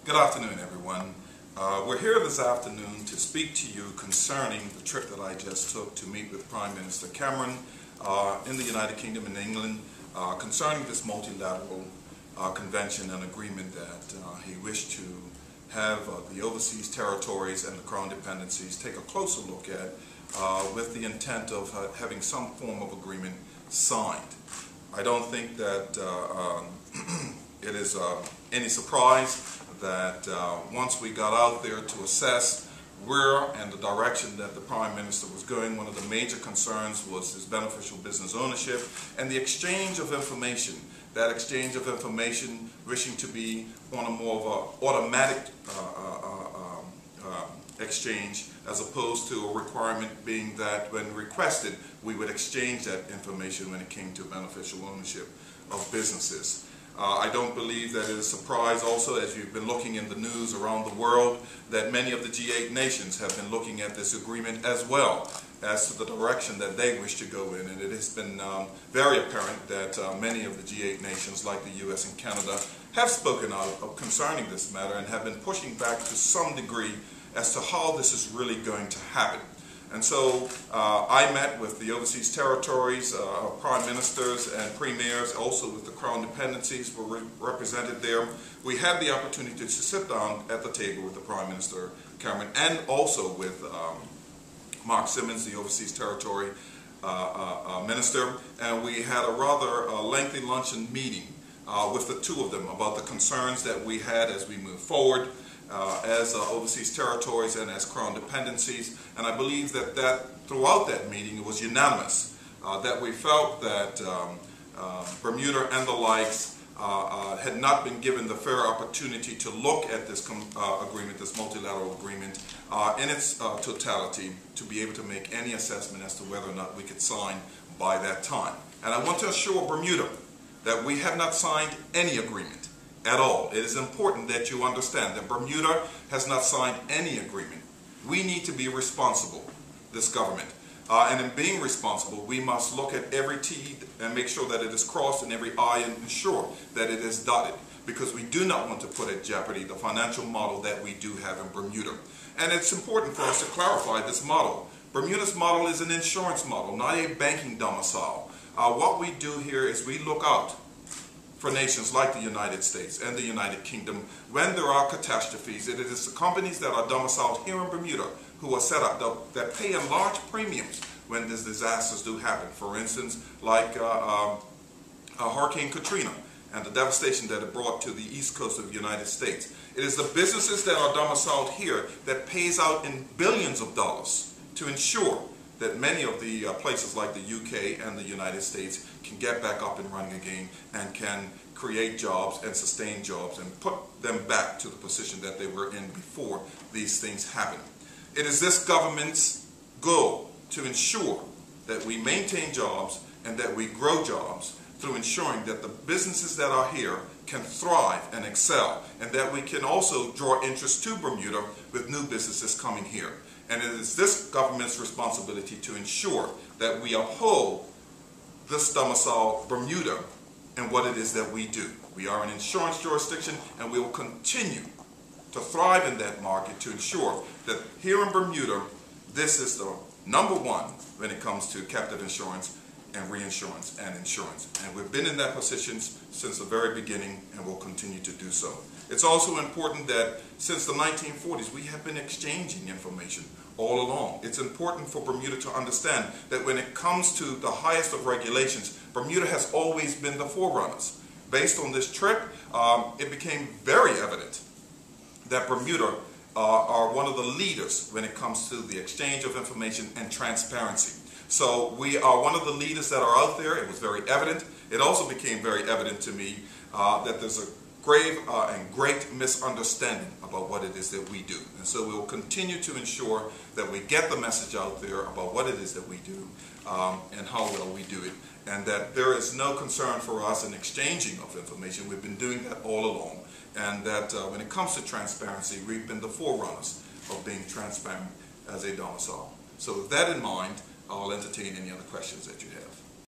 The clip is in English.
Good afternoon, everyone. We're here this afternoon to speak to you concerning the trip that I just took to meet with Prime Minister Cameron in the United Kingdom and England concerning this multilateral convention and agreement that he wished to have the overseas territories and the Crown dependencies take a closer look at with the intent of having some form of agreement signed. I don't think that it is any surprise that once we got out there to assess where and the direction that the Prime Minister was going, one of the major concerns was his beneficial business ownership and the exchange of information. That exchange of information wishing to be on a more of an automatic exchange, as opposed to a requirement being that when requested we would exchange that information when it came to beneficial ownership of businesses. I don't believe that it is a surprise also, as you've been looking in the news around the world, that many of the G8 nations have been looking at this agreement as well as to the direction that they wish to go in. And it has been very apparent that many of the G8 nations, like the US and Canada, have spoken out concerning this matter and have been pushing back to some degree as to how this is really going to happen. And so I met with the overseas territories, prime ministers and premiers, also with the Crown dependencies were represented there. We had the opportunity to sit down at the table with the Prime Minister Cameron and also with Mark Simmons, the overseas territory minister, and we had a rather lengthy luncheon meeting with the two of them about the concerns that we had as we move forward. As overseas territories and as Crown dependencies, and I believe that throughout that meeting it was unanimous that we felt that Bermuda and the likes had not been given the fair opportunity to look at this agreement, this multilateral agreement, in its totality, to be able to make any assessment as to whether or not we could sign by that time. And I want to assure Bermuda that we have not signed any agreement at all. It is important that you understand that Bermuda has not signed any agreement. We need to be responsible, this government. And in being responsible, we must look at every T and make sure that it is crossed and every I and ensure that it is dotted, because we do not want to put at jeopardy the financial model that we do have in Bermuda. And it's important for us to clarify this model. Bermuda's model is an insurance model, not a banking domicile. What we do here is we look out for nations like the United States and the United Kingdom when there are catastrophes. It is the companies that are domiciled here in Bermuda who are set up that pay in large premiums when these disasters do happen. For instance, like Hurricane Katrina and the devastation that it brought to the east coast of the United States. It is the businesses that are domiciled here that pays out in billions of dollars to ensure that many of the places like the UK and the United States can get back up and running again and can create jobs and sustain jobs and put them back to the position that they were in before these things happened. It is this government's goal to ensure that we maintain jobs and that we grow jobs through ensuring that the businesses that are here can thrive and excel, and that we can also draw interest to Bermuda with new businesses coming here. And it is this government's responsibility to ensure that we uphold this domicile, Bermuda, and what it is that we do. We are an insurance jurisdiction, and we will continue to thrive in that market to ensure that here in Bermuda, this is the number one when it comes to captive insurance and reinsurance and insurance. And we've been in that position since the very beginning and will continue to do so. It's also important that since the 1940s, we have been exchanging information all along. It's important for Bermuda to understand that when it comes to the highest of regulations, Bermuda has always been the forerunners. Based on this trip, it became very evident that Bermuda are one of the leaders when it comes to the exchange of information and transparency. So we are one of the leaders that are out there. It was very evident. It also became very evident to me that there's a grave and great misunderstanding about what it is that we do. And so we will continue to ensure that we get the message out there about what it is that we do and how well we do it, and that there is no concern for us in exchanging of information. We've been doing that all along, and that when it comes to transparency, we've been the forerunners of being transparent as a domicile. So with that in mind, I'll entertain any other questions that you have.